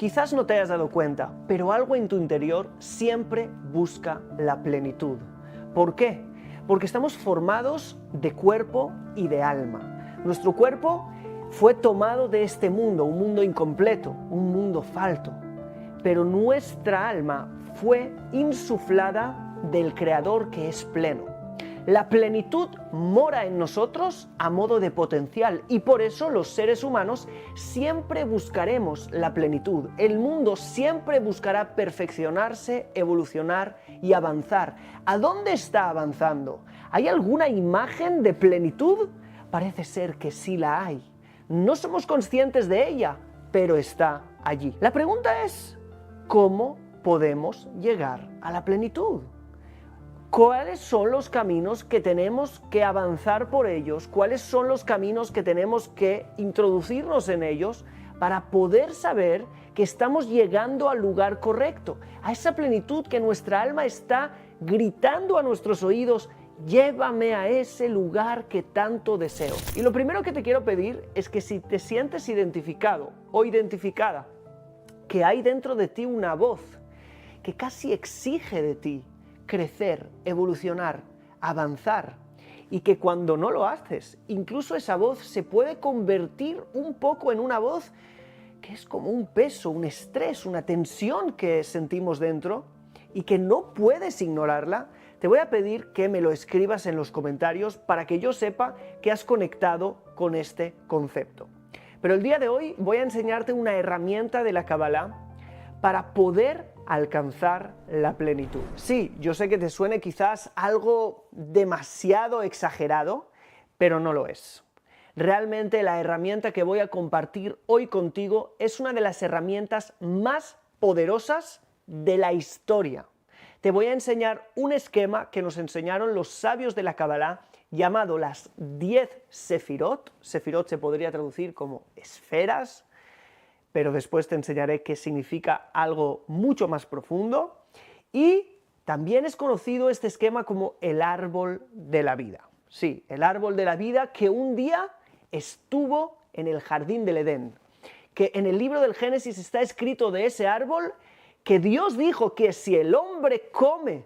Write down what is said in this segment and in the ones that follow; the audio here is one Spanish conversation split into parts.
Quizás no te hayas dado cuenta, pero algo en tu interior siempre busca la plenitud. ¿Por qué? Porque estamos formados de cuerpo y de alma. Nuestro cuerpo fue tomado de este mundo, un mundo incompleto, un mundo falto. Pero nuestra alma fue insuflada del Creador que es pleno. La plenitud mora en nosotros a modo de potencial y por eso los seres humanos siempre buscaremos la plenitud. El mundo siempre buscará perfeccionarse, evolucionar y avanzar. ¿A dónde está avanzando? ¿Hay alguna imagen de plenitud? Parece ser que sí la hay. No somos conscientes de ella, pero está allí. La pregunta es, ¿cómo podemos llegar a la plenitud? ¿Cuáles son los caminos que tenemos que avanzar por ellos? ¿Cuáles son los caminos que tenemos que introducirnos en ellos para poder saber que estamos llegando al lugar correcto? A esa plenitud que nuestra alma está gritando a nuestros oídos, llévame a ese lugar que tanto deseo. Y lo primero que te quiero pedir es que si te sientes identificado o identificada, que hay dentro de ti una voz que casi exige de ti crecer, evolucionar, avanzar, y que cuando no lo haces, incluso esa voz se puede convertir un poco en una voz que es como un peso, un estrés, una tensión que sentimos dentro y que no puedes ignorarla. Te voy a pedir que me lo escribas en los comentarios para que yo sepa que has conectado con este concepto. Pero el día de hoy voy a enseñarte una herramienta de la Kabbalah para poder alcanzar la plenitud. Sí, yo sé que te suene quizás algo demasiado exagerado, pero no lo es. Realmente la herramienta que voy a compartir hoy contigo es una de las herramientas más poderosas de la historia. Te voy a enseñar un esquema que nos enseñaron los sabios de la Kabbalah llamado las 10 Sefirot. Sefirot se podría traducir como esferas, pero después te enseñaré qué significa algo mucho más profundo. Y también es conocido este esquema como el árbol de la vida. Sí, el árbol de la vida que un día estuvo en el jardín del Edén. Que en el libro del Génesis está escrito de ese árbol que Dios dijo que si el hombre come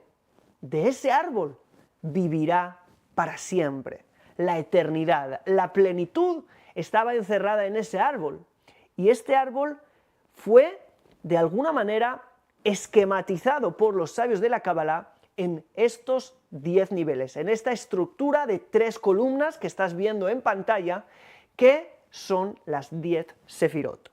de ese árbol, vivirá para siempre. La eternidad, la plenitud estaba encerrada en ese árbol. Y este árbol fue, de alguna manera, esquematizado por los sabios de la Kabbalah en estos 10 niveles, en esta estructura de 3 columnas que estás viendo en pantalla, que son las 10 Sefirot.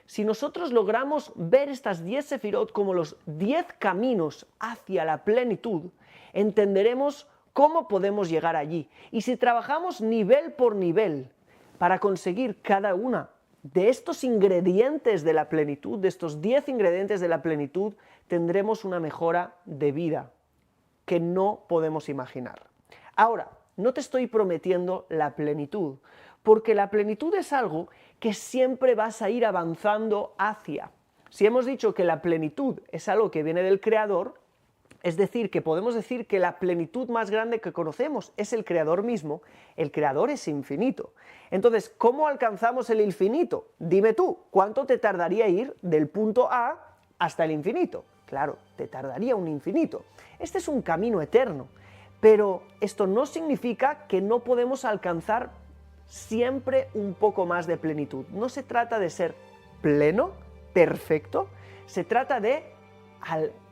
Si nosotros logramos ver estas 10 Sefirot como los 10 caminos hacia la plenitud, entenderemos cómo podemos llegar allí. Y si trabajamos nivel por nivel para conseguir cada una de estos ingredientes de la plenitud, de estos 10 ingredientes de la plenitud, tendremos una mejora de vida que no podemos imaginar. Ahora, no te estoy prometiendo la plenitud, porque la plenitud es algo que siempre vas a ir avanzando hacia. Si hemos dicho que la plenitud es algo que viene del Creador, es decir, que podemos decir que la plenitud más grande que conocemos es el Creador mismo. El Creador es infinito. Entonces, ¿cómo alcanzamos el infinito? Dime tú, ¿cuánto te tardaría ir del punto A hasta el infinito? Claro, te tardaría un infinito. Este es un camino eterno, pero esto no significa que no podemos alcanzar siempre un poco más de plenitud. No se trata de ser pleno, perfecto, se trata de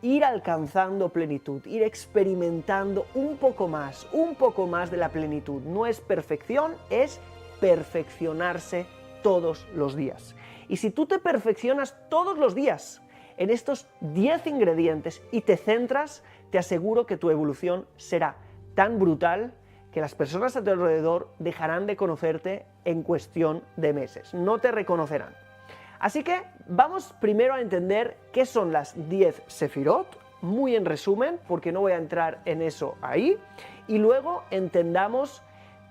ir alcanzando plenitud, ir experimentando un poco más de la plenitud. No es perfección, es perfeccionarse todos los días. Y si tú te perfeccionas todos los días en estos 10 ingredientes y te centras, te aseguro que tu evolución será tan brutal que las personas a tu alrededor dejarán de conocerte en cuestión de meses. No te reconocerán. Así que vamos primero a entender qué son las 10 Sefirot, muy en resumen, porque no voy a entrar en eso ahí, y luego entendamos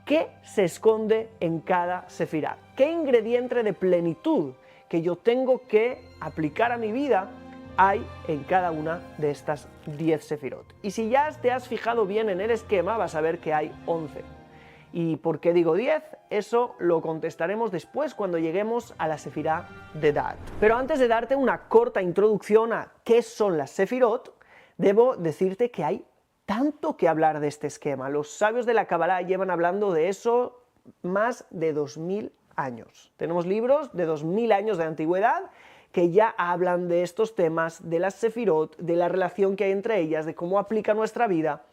qué se esconde en cada Sefirá, qué ingrediente de plenitud que yo tengo que aplicar a mi vida hay en cada una de estas 10 Sefirot. Y si ya te has fijado bien en el esquema, vas a ver que hay 11. ¿Y por qué digo 10? Eso lo contestaremos después cuando lleguemos a la Sefirá de Dat. Pero antes de darte una corta introducción a qué son las Sefirot, debo decirte que hay tanto que hablar de este esquema. Los sabios de la Kabbalah llevan hablando de eso más de 2000 años. Tenemos libros de 2000 años de antigüedad que ya hablan de estos temas, de las Sefirot, de la relación que hay entre ellas, de cómo aplica nuestra vida,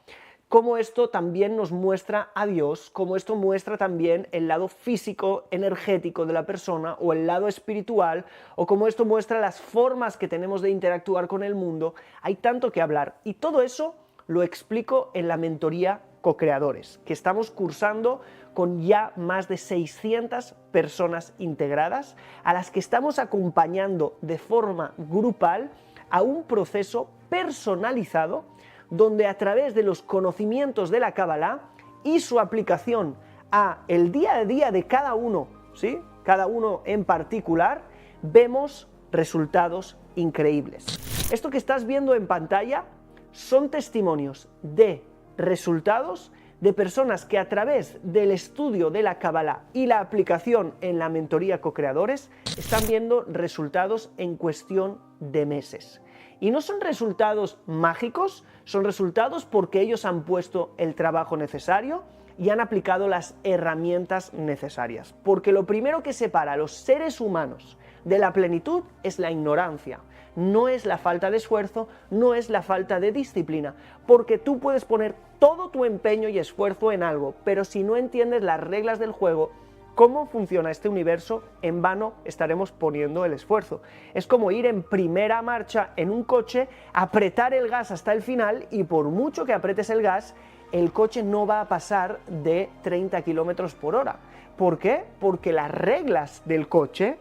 cómo esto también nos muestra a Dios, cómo esto muestra también el lado físico, energético de la persona, o el lado espiritual, o cómo esto muestra las formas que tenemos de interactuar con el mundo. Hay tanto que hablar, y todo eso lo explico en la mentoría Co-Creadores, que estamos cursando con ya más de 600 personas integradas, a las que estamos acompañando de forma grupal a un proceso personalizado donde a través de los conocimientos de la Kabbalah y su aplicación a el día a día de cada uno, ¿sí? Cada uno en particular, vemos resultados increíbles. Esto que estás viendo en pantalla son testimonios de resultados de personas que a través del estudio de la Kabbalah y la aplicación en la mentoría Co-Creadores están viendo resultados en cuestión de meses. Y no son resultados mágicos, son resultados porque ellos han puesto el trabajo necesario y han aplicado las herramientas necesarias. Porque lo primero que separa a los seres humanos de la plenitud es la ignorancia. No es la falta de esfuerzo, no es la falta de disciplina, porque tú puedes poner todo tu empeño y esfuerzo en algo, pero si no entiendes las reglas del juego, cómo funciona este universo, en vano estaremos poniendo el esfuerzo. Es como ir en primera marcha en un coche, apretar el gas hasta el final y por mucho que apretes el gas, el coche no va a pasar de 30 kilómetros por hora. ¿Por qué? Porque las reglas del coche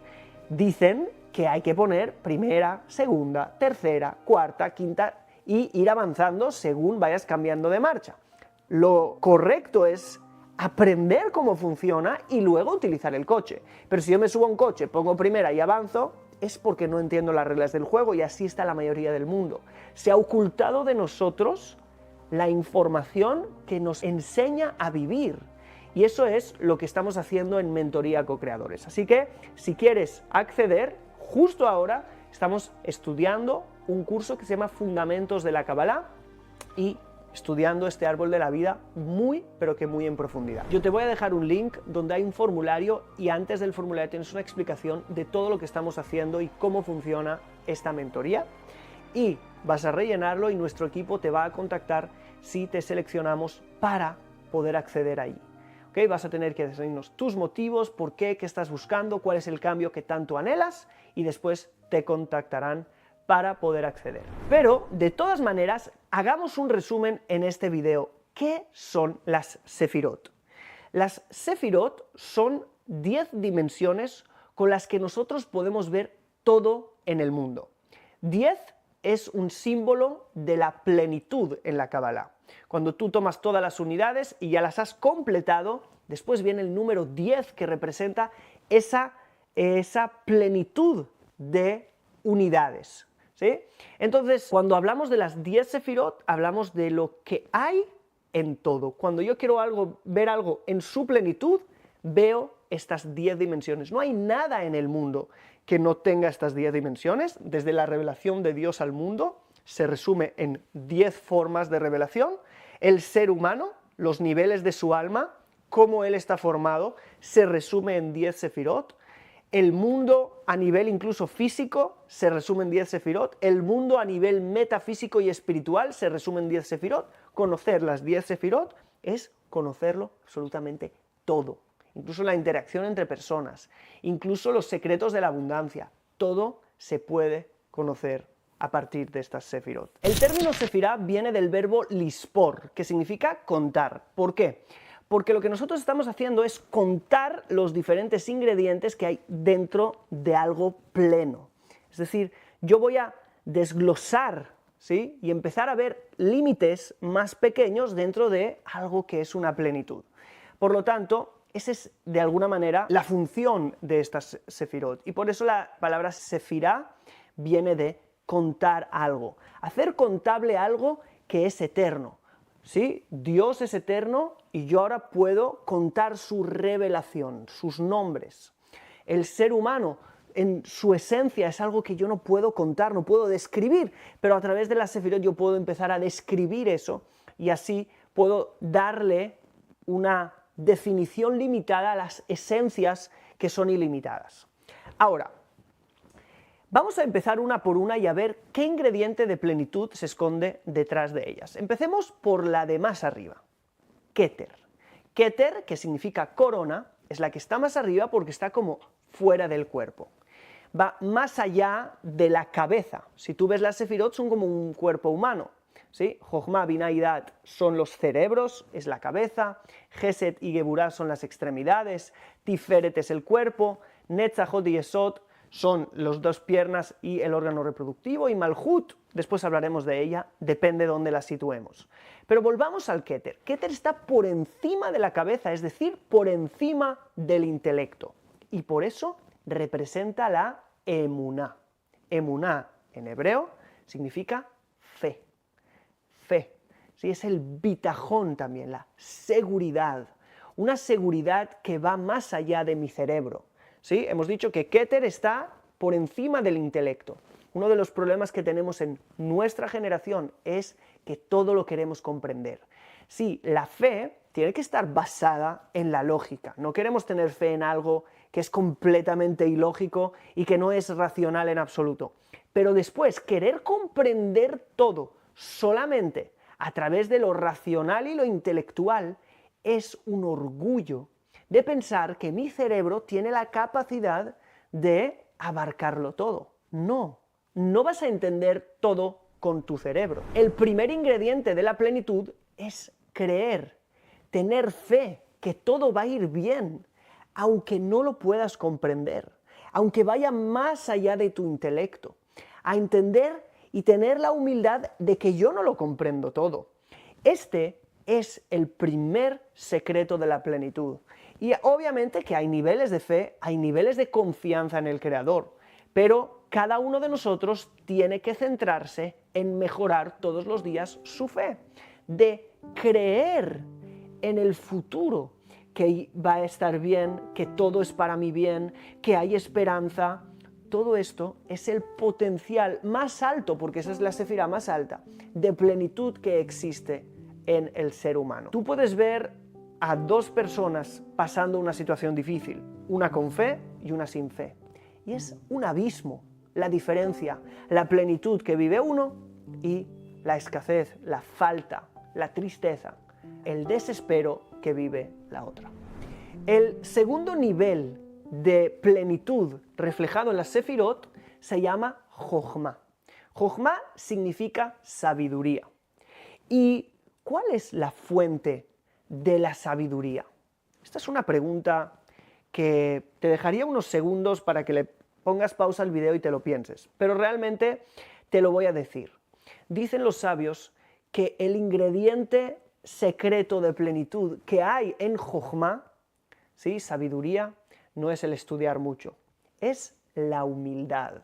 dicen que hay que poner primera, segunda, tercera, cuarta, quinta y ir avanzando según vayas cambiando de marcha. Lo correcto es aprender cómo funciona y luego utilizar el coche. Pero si yo me subo a un coche, pongo primera y avanzo, es porque no entiendo las reglas del juego, y así está la mayoría del mundo. Se ha ocultado de nosotros la información que nos enseña a vivir. Y eso es lo que estamos haciendo en Mentoría Co-Creadores. Así que, si quieres acceder, justo ahora estamos estudiando un curso que se llama Fundamentos de la Kabbalah y estudiando este árbol de la vida muy, pero que muy en profundidad. Yo te voy a dejar un link donde hay un formulario y antes del formulario tienes una explicación de todo lo que estamos haciendo y cómo funciona esta mentoría. Y vas a rellenarlo y nuestro equipo te va a contactar si te seleccionamos para poder acceder ahí. ¿Okay? Vas a tener que decirnos tus motivos, por qué, qué estás buscando, cuál es el cambio que tanto anhelas y después te contactarán para poder acceder. Pero, de todas maneras, hagamos un resumen en este video. ¿Qué son las Sefirot? Las Sefirot son 10 dimensiones con las que nosotros podemos ver todo en el mundo. 10 es un símbolo de la plenitud en la Kabbalah. Cuando tú tomas todas las unidades y ya las has completado, después viene el número 10 que representa esa plenitud de unidades. ¿Sí? Entonces, cuando hablamos de las 10 Sefirot, hablamos de lo que hay en todo. Cuando yo quiero ver algo en su plenitud, veo estas 10 dimensiones. No hay nada en el mundo que no tenga estas 10 dimensiones. Desde la revelación de Dios al mundo, se resume en 10 formas de revelación. El ser humano, los niveles de su alma, cómo él está formado, se resume en 10 Sefirot. El mundo a nivel incluso físico se resume en 10 Sefirot. El mundo a nivel metafísico y espiritual se resume en 10 Sefirot. Conocer las 10 Sefirot es conocerlo absolutamente todo. Incluso la interacción entre personas, incluso los secretos de la abundancia. Todo se puede conocer a partir de estas Sefirot. El término Sefirá viene del verbo lispor, que significa contar. ¿Por qué? Porque lo que nosotros estamos haciendo es contar los diferentes ingredientes que hay dentro de algo pleno. Es decir, yo voy a desglosar, ¿sí? Y empezar a ver límites más pequeños dentro de algo que es una plenitud. Por lo tanto, esa es de alguna manera la función de estas Sefirot. Y por eso la palabra Sefirá viene de contar algo, hacer contable algo que es eterno. ¿sí? Dios es eterno y yo ahora puedo contar su revelación, sus nombres. El ser humano, en su esencia, es algo que yo no puedo contar, no puedo describir, pero a través de la Sefirot yo puedo empezar a describir eso y así puedo darle una definición limitada a las esencias que son ilimitadas. Ahora, vamos a empezar una por una y a ver qué ingrediente de plenitud se esconde detrás de ellas. Empecemos por la de más arriba, Keter. Keter, que significa corona, es la que está más arriba porque está como fuera del cuerpo. Va más allá de la cabeza. Si tú ves las Sefirot son como un cuerpo humano. ¿Sí? Jochma, Binah y Dat son los cerebros, es la cabeza, Gesed y Geburah son las extremidades, Tiferet es el cuerpo, Netzachot y Yesod son las dos piernas y el órgano reproductivo, y Malhut, después hablaremos de ella, depende de dónde la situemos. Pero volvamos al Keter. Keter está por encima de la cabeza, es decir, por encima del intelecto, y por eso representa la Emuná. Emuná en hebreo significa fe. Fe, ¿sí? Es el bitajón también, la seguridad, una seguridad que va más allá de mi cerebro, ¿sí? Hemos dicho que Keter está por encima del intelecto. Uno de los problemas que tenemos en nuestra generación es que todo lo queremos comprender. Sí, la fe tiene que estar basada en la lógica, no queremos tener fe en algo que es completamente ilógico y que no es racional en absoluto, pero después querer comprender todo solamente a través de lo racional y lo intelectual es un orgullo de pensar que mi cerebro tiene la capacidad de abarcarlo todo. No, no vas a entender todo con tu cerebro. El primer ingrediente de la plenitud es creer, tener fe que todo va a ir bien, aunque no lo puedas comprender, aunque vaya más allá de tu intelecto, a entender y tener la humildad de que yo no lo comprendo todo. Este es el primer secreto de la plenitud. Y obviamente que hay niveles de fe, hay niveles de confianza en el Creador, pero cada uno de nosotros tiene que centrarse en mejorar todos los días su fe, de creer en el futuro, que va a estar bien, que todo es para mi bien, que hay esperanza. Todo esto es el potencial más alto, porque esa es la sefirá más alta, de plenitud que existe en el ser humano. Tú puedes ver a dos personas pasando una situación difícil, una con fe y una sin fe. Y es un abismo la diferencia, la plenitud que vive uno y la escasez, la falta, la tristeza, el desespero que vive la otra. El segundo nivel de plenitud reflejado en la Sefirot se llama Jochma. Jochma significa sabiduría. ¿Y cuál es la fuente de la sabiduría? Esta es una pregunta que te dejaría unos segundos para que le pongas pausa al video y te lo pienses, pero realmente te lo voy a decir. Dicen los sabios que el ingrediente secreto de plenitud que hay en Jochma, ¿sí? Sabiduría, no es el estudiar mucho, es la humildad.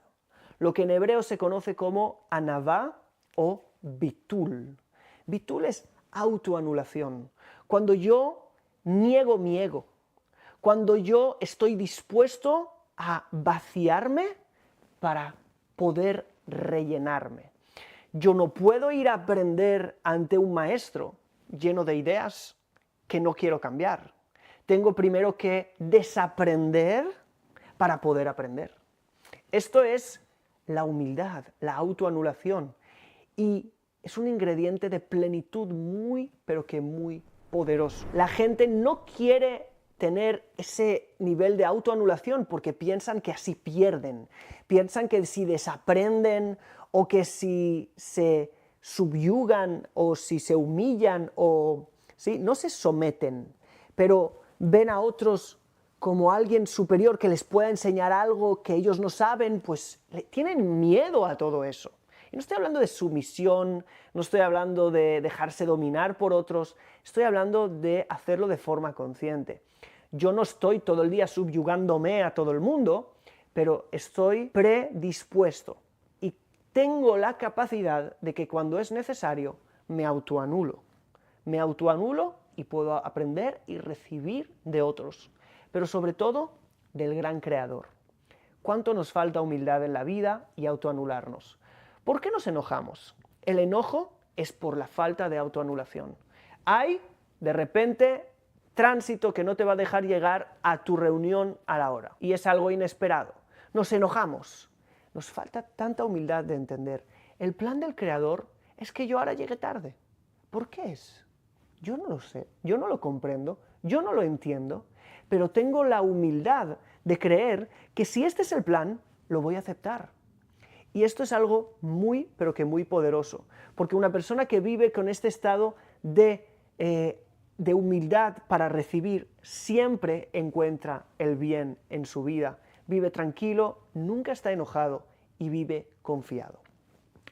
Lo que en hebreo se conoce como anavá o bitul. Bitul es autoanulación. Cuando yo niego mi ego, cuando yo estoy dispuesto a vaciarme para poder rellenarme. Yo no puedo ir a aprender ante un maestro lleno de ideas que no quiero cambiar. Tengo primero que desaprender para poder aprender. Esto es la humildad, la autoanulación, y es un ingrediente de plenitud muy, pero que muy poderoso. La gente no quiere tener ese nivel de autoanulación porque piensan que así pierden, piensan que si desaprenden o que si se subyugan o si se humillan o ¿sí? No se someten, pero ven a otros como alguien superior que les pueda enseñar algo que ellos no saben, pues tienen miedo a todo eso. Y no estoy hablando de sumisión, no estoy hablando de dejarse dominar por otros, estoy hablando de hacerlo de forma consciente. Yo no estoy todo el día subyugándome a todo el mundo, pero estoy predispuesto y tengo la capacidad de que cuando es necesario me autoanulo, me autoanulo y puedo aprender y recibir de otros, pero sobre todo del gran creador. ¿Cuánto nos falta humildad en la vida y autoanularnos? ¿Por qué nos enojamos? El enojo es por la falta de autoanulación. Hay, de repente, tránsito que no te va a dejar llegar a tu reunión a la hora, y es algo inesperado. Nos enojamos. Nos falta tanta humildad de entender. El plan del Creador es que yo ahora llegue tarde. ¿Por qué es? Yo no lo sé, yo no lo comprendo, yo no lo entiendo, pero tengo la humildad de creer que si este es el plan, lo voy a aceptar. Y esto es algo muy, pero que muy poderoso, porque una persona que vive con este estado de humildad para recibir siempre encuentra el bien en su vida, vive tranquilo, nunca está enojado y vive confiado.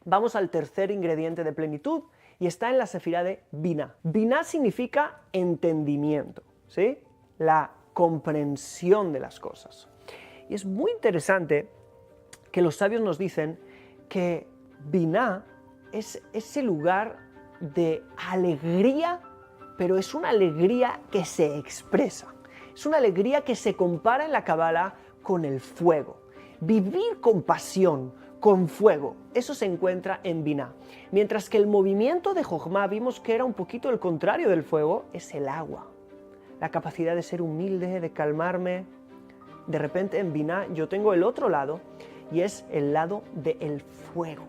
Vamos al tercer ingrediente de plenitud y está en la sefirá de Binah. Binah significa entendimiento, ¿sí? La comprensión de las cosas. Y es muy interesante que los sabios nos dicen que Binah es ese lugar de alegría, pero es una alegría que se expresa. Es una alegría que se compara en la Kabbalah con el fuego. Vivir con pasión, con fuego, eso se encuentra en Binah. Mientras que el movimiento de Jochma vimos que era un poquito el contrario del fuego, es el agua. La capacidad de ser humilde, de calmarme. De repente en Binah yo tengo el otro lado y es el lado del fuego.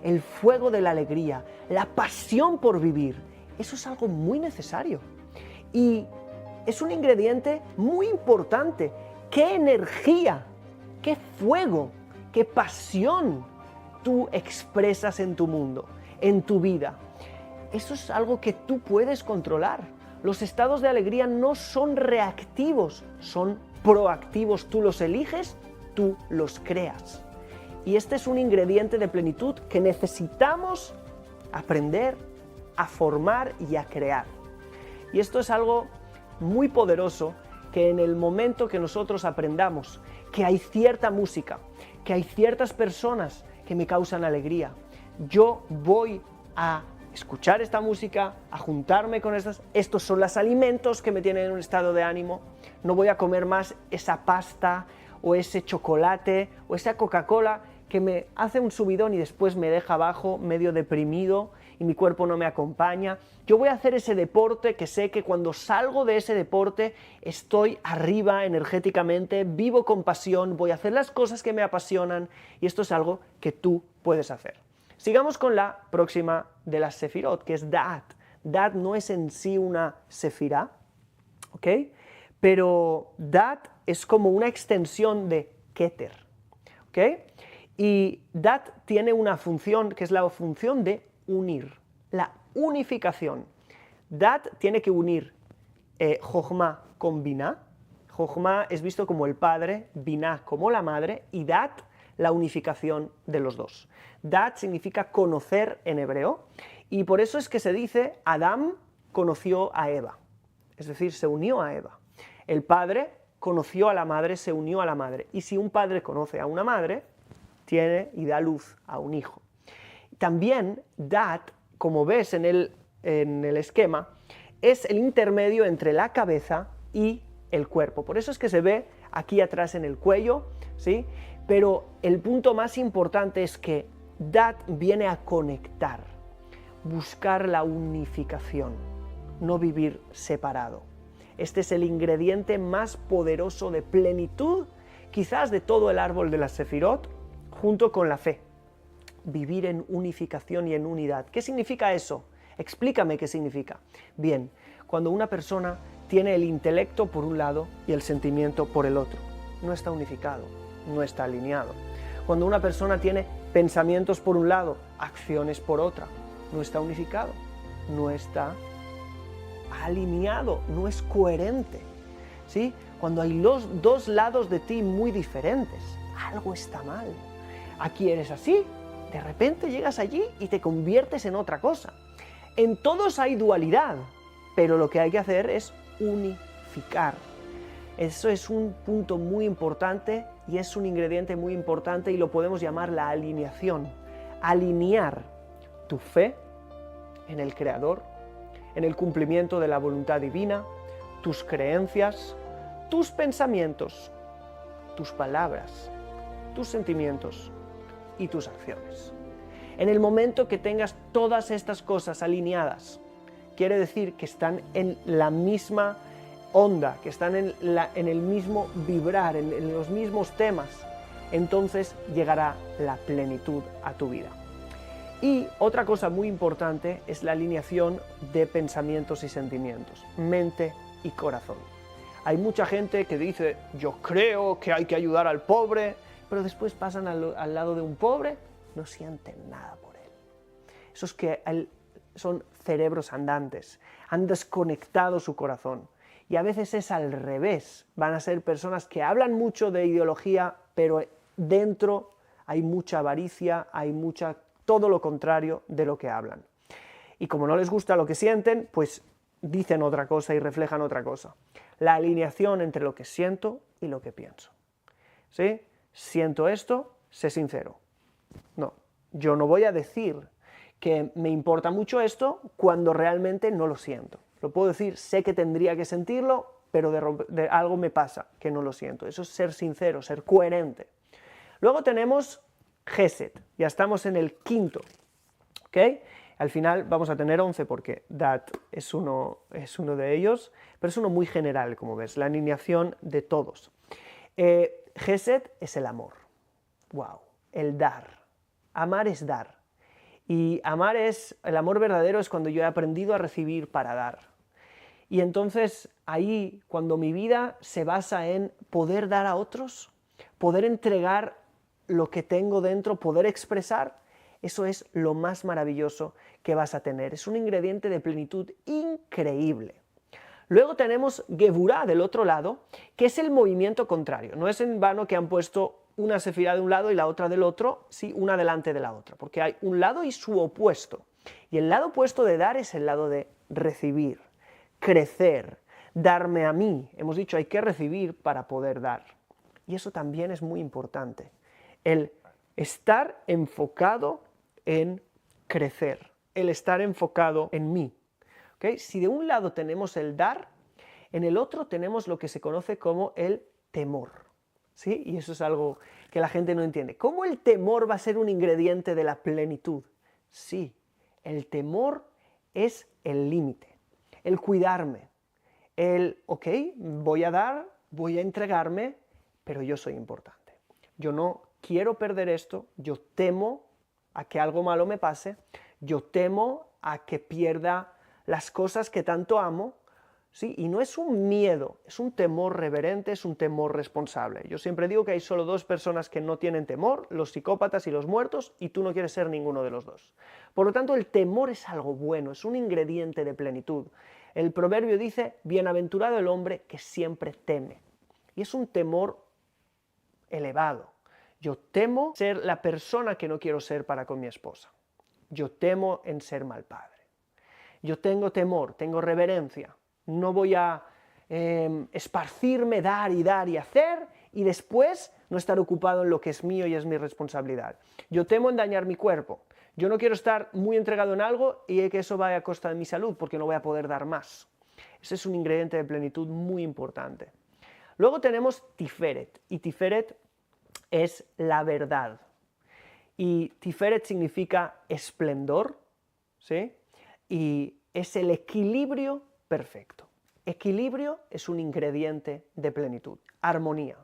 El fuego de la alegría, la pasión por vivir. Eso es algo muy necesario. Y es un ingrediente muy importante. ¡Qué energía! ¡Qué fuego! ¡Qué pasión tú expresas en tu mundo, en tu vida! Eso es algo que tú puedes controlar. Los estados de alegría no son reactivos, son proactivos. Tú los eliges, tú los creas. Y este es un ingrediente de plenitud que necesitamos aprender a formar y a crear. Y esto es algo muy poderoso que en el momento que nosotros aprendamos que hay cierta música, que hay ciertas personas que me causan alegría, yo voy a escuchar esta música, a juntarme con estos son los alimentos que me tienen en un estado de ánimo, no voy a comer más esa pasta o ese chocolate o esa Coca-Cola que me hace un subidón y después me deja abajo, medio deprimido y mi cuerpo no me acompaña. Yo voy a hacer ese deporte que sé que cuando salgo de ese deporte estoy arriba energéticamente, vivo con pasión, voy a hacer las cosas que me apasionan y esto es algo que tú puedes hacer. Sigamos con la próxima de las sefirot, que es Da'at. Da'at no es en sí una sefirá, ¿ok? Pero Da'at es como una extensión de Keter, ¿ok? Y Da'at tiene una función que es la función de unir, la unificación. Da'at tiene que unir Jochma con Binah. Jochma es visto como el padre, Binah como la madre y Da'at la unificación de los dos. Da'at significa conocer en hebreo y por eso es que se dice Adán conoció a Eva, es decir, se unió a Eva. El padre conoció a la madre, se unió a la madre. Y si un padre conoce a una madre, tiene y da luz a un hijo. También Da'at, como ves en el esquema, es el intermedio entre la cabeza y el cuerpo. Por eso es que se ve aquí atrás en el cuello, ¿sí? Pero el punto más importante es que Da'at viene a conectar, buscar la unificación, no vivir separado. Este es el ingrediente más poderoso de plenitud, quizás de todo el árbol de las sefirot, junto con la fe. Vivir en unificación y en unidad. ¿Qué significa eso? Explícame qué significa. Bien, cuando una persona tiene el intelecto por un lado y el sentimiento por el otro, no está unificado, no está alineado. Cuando una persona tiene pensamientos por un lado, acciones por otra, no está unificado, no está alineado, no es coherente, ¿sí? Cuando hay los dos lados de ti muy diferentes, algo está mal. Aquí eres así, de repente llegas allí y te conviertes en otra cosa. En todos hay dualidad, pero lo que hay que hacer es unificar. Eso es un punto muy importante y es un ingrediente muy importante y lo podemos llamar la alineación. Alinear tu fe en el Creador, en el cumplimiento de la voluntad divina, tus creencias, tus pensamientos, tus palabras, tus sentimientos y tus acciones. En el momento que tengas todas estas cosas alineadas, quiere decir que están en la misma onda, que están en el mismo vibrar, en los mismos temas, entonces llegará la plenitud a tu vida. Y otra cosa muy importante es la alineación de pensamientos y sentimientos, mente y corazón. Hay mucha gente que dice, yo creo que hay que ayudar al pobre, pero después pasan al lado de un pobre, no sienten nada por él. Esos que son cerebros andantes, han desconectado su corazón. Y a veces es al revés, van a ser personas que hablan mucho de ideología, pero dentro hay mucha avaricia, hay todo lo contrario de lo que hablan. Y como no les gusta lo que sienten, pues dicen otra cosa y reflejan otra cosa. La alineación entre lo que siento y lo que pienso. ¿Sí? Siento esto, sé sincero. No, yo no voy a decir que me importa mucho esto cuando realmente no lo siento. Lo puedo decir, sé que tendría que sentirlo, pero de algo me pasa que no lo siento. Eso es ser sincero, ser coherente. Luego tenemos Gesed, ya estamos en el quinto, ¿ok? Al final vamos a tener 11 porque Dat es uno de ellos, pero es uno muy general, como ves, la alineación de todos. Gesed es el amor, wow, el dar. Amar es dar. Y el amor verdadero es cuando yo he aprendido a recibir para dar. Y entonces ahí, cuando mi vida se basa en poder dar a otros, poder entregar lo que tengo dentro, poder expresar, eso es lo más maravilloso que vas a tener. Es un ingrediente de plenitud increíble. Luego tenemos Geburah del otro lado, que es el movimiento contrario. No es en vano que han puesto una sefirá de un lado y la otra del otro, sí, una delante de la otra, porque hay un lado y su opuesto. Y el lado opuesto de dar es el lado de recibir, crecer, darme a mí. Hemos dicho, hay que recibir para poder dar. Y eso también es muy importante. El estar enfocado en crecer, el estar enfocado en mí. ¿Okay? Si de un lado tenemos el dar, en el otro tenemos lo que se conoce como el temor. ¿Sí? Y eso es algo que la gente no entiende. ¿Cómo el temor va a ser un ingrediente de la plenitud? Sí, el temor es el límite, el cuidarme, ok, voy a dar, voy a entregarme, pero yo soy importante. Yo no quiero perder esto, yo temo a que algo malo me pase, yo temo a que pierda las cosas que tanto amo, ¿sí? Y no es un miedo, es un temor reverente, es un temor responsable. Yo siempre digo que hay solo dos personas que no tienen temor, los psicópatas y los muertos, y tú no quieres ser ninguno de los dos. Por lo tanto, el temor es algo bueno, es un ingrediente de plenitud. El proverbio dice, bienaventurado el hombre que siempre teme. Y es un temor elevado. Yo temo ser la persona que no quiero ser para con mi esposa. Yo temo en ser mal padre. Yo tengo temor, tengo reverencia. No voy a esparcirme, dar y hacer, y después no estar ocupado en lo que es mío y es mi responsabilidad. Yo temo en dañar mi cuerpo. Yo no quiero estar muy entregado en algo y que eso vaya a costa de mi salud, porque no voy a poder dar más. Ese es un ingrediente de plenitud muy importante. Luego tenemos Tiferet, y Tiferet es la verdad. Y Tiferet significa esplendor, ¿sí? Y es el equilibrio perfecto. Equilibrio es un ingrediente de plenitud. Armonía.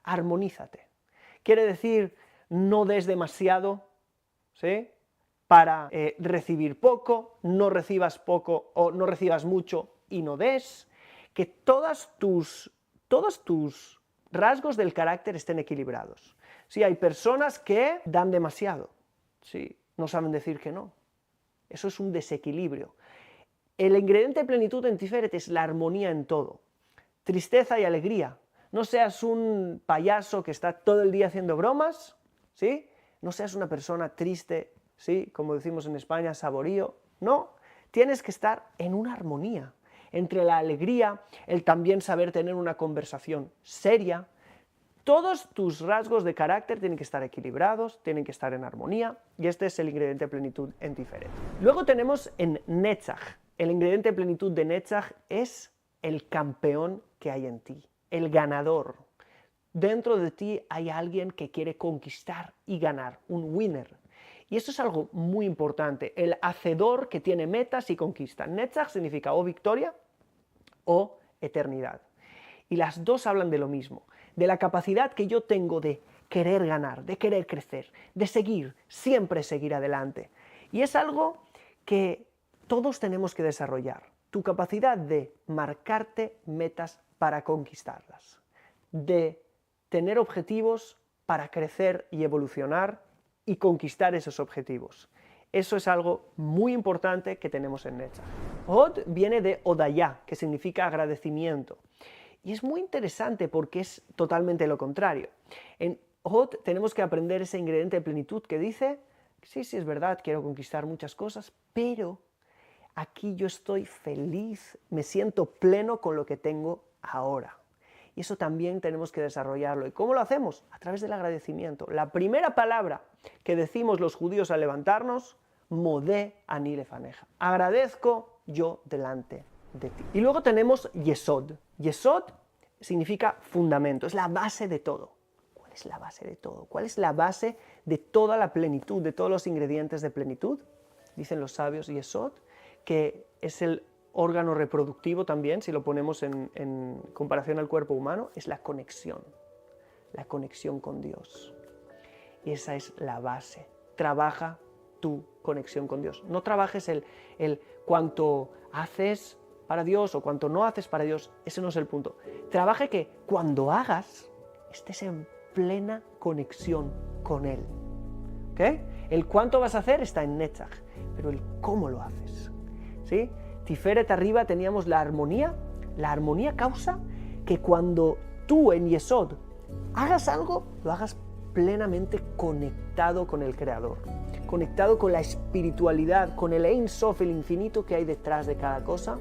Armonízate. Quiere decir, no des demasiado, ¿sí? Para recibir poco, no recibas poco o no recibas mucho y no des. Que todos tus rasgos del carácter estén equilibrados. Sí, hay personas que dan demasiado, sí, no saben decir que no. Eso es un desequilibrio. El ingrediente de plenitud en Tiferet es la armonía en todo. Tristeza y alegría. No seas un payaso que está todo el día haciendo bromas, ¿sí? No seas una persona triste, ¿sí? Como decimos en España, saborío. No, tienes que estar en una armonía entre la alegría, el también saber tener una conversación seria. Todos tus rasgos de carácter tienen que estar equilibrados, tienen que estar en armonía, y este es el ingrediente de plenitud en Tiferet. Luego tenemos en Netzach, El ingrediente de plenitud de Netzach es el campeón que hay en ti, el ganador. Dentro de ti hay alguien que quiere conquistar y ganar, un winner. Y esto es algo muy importante, el hacedor que tiene metas y conquista. Netzach significa o victoria o eternidad. Y las dos hablan de lo mismo, de la capacidad que yo tengo de querer ganar, de querer crecer, de seguir, siempre seguir adelante. Y es algo que todos tenemos que desarrollar, tu capacidad de marcarte metas para conquistarlas, de tener objetivos para crecer y evolucionar y conquistar esos objetivos. Eso es algo muy importante que tenemos en Netzach. Hod viene de Odaya, que significa agradecimiento. Y es muy interesante porque es totalmente lo contrario. En Hod tenemos que aprender ese ingrediente de plenitud que dice, sí, es verdad, quiero conquistar muchas cosas, pero aquí yo estoy feliz, me siento pleno con lo que tengo ahora. Y eso también tenemos que desarrollarlo. ¿Y cómo lo hacemos? A través del agradecimiento. La primera palabra que decimos los judíos al levantarnos, modé ani lefaneja. Agradezco yo delante de ti. Y luego tenemos Yesod. Yesod significa fundamento, es la base de todo. ¿Cuál es la base de todo? ¿Cuál es la base de toda la plenitud, de todos los ingredientes de plenitud? Dicen los sabios Yesod, que es el órgano reproductivo también, si lo ponemos en comparación al cuerpo humano, es la conexión con Dios. Y esa es la base. Trabaja tu conexión con Dios. No trabajes el cuánto haces para Dios o cuánto no haces para Dios, ese no es el punto. Trabaje que cuando hagas, estés en plena conexión con Él. ¿Ok? El cuánto vas a hacer está en Netzach, pero el cómo lo haces. ¿Sí? Tiferet arriba teníamos la armonía causa que cuando tú en Yesod hagas algo, lo hagas plenamente conectado con el Creador, conectado con la espiritualidad, con el Ein Sof, el infinito que hay detrás de cada cosa,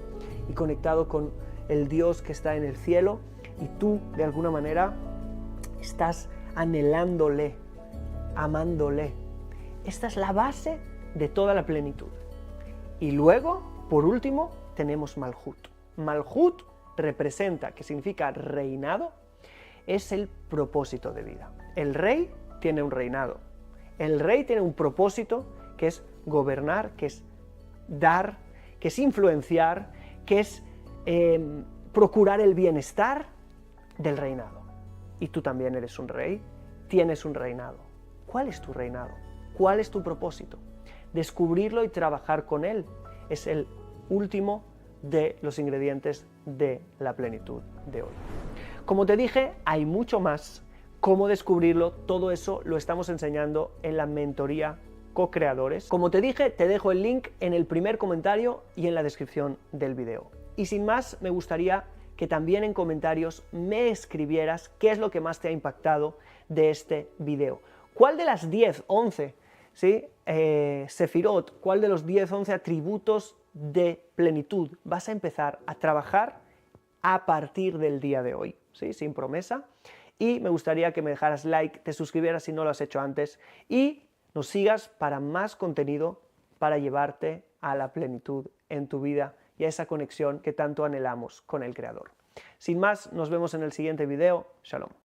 y conectado con el Dios que está en el cielo, y tú de alguna manera estás anhelándole, amándole. Esta es la base de toda la plenitud. Y luego, por último, tenemos Malhut. Malhut representa, que significa reinado, es el propósito de vida. El rey tiene un reinado. El rey tiene un propósito que es gobernar, que es dar, que es influenciar, que es procurar el bienestar del reinado. Y tú también eres un rey, tienes un reinado. ¿Cuál es tu reinado? ¿Cuál es tu propósito? Descubrirlo y trabajar con él es el último de los ingredientes de la plenitud de hoy. Como te dije, hay mucho más. Cómo descubrirlo, todo eso lo estamos enseñando en la mentoría Co-Creadores. Como te dije, te dejo el link en el primer comentario y en la descripción del video. Y sin más, me gustaría que también en comentarios me escribieras qué es lo que más te ha impactado de este video. ¿Cuál de las 10, 11, ¿sí? Sefirot, cuál de los 10, 11 atributos de plenitud vas a empezar a trabajar a partir del día de hoy? ¿Sí? Sin promesa. Y me gustaría que me dejaras like, te suscribieras si no lo has hecho antes y nos sigas para más contenido para llevarte a la plenitud en tu vida y a esa conexión que tanto anhelamos con el Creador. Sin más, nos vemos en el siguiente video. Shalom.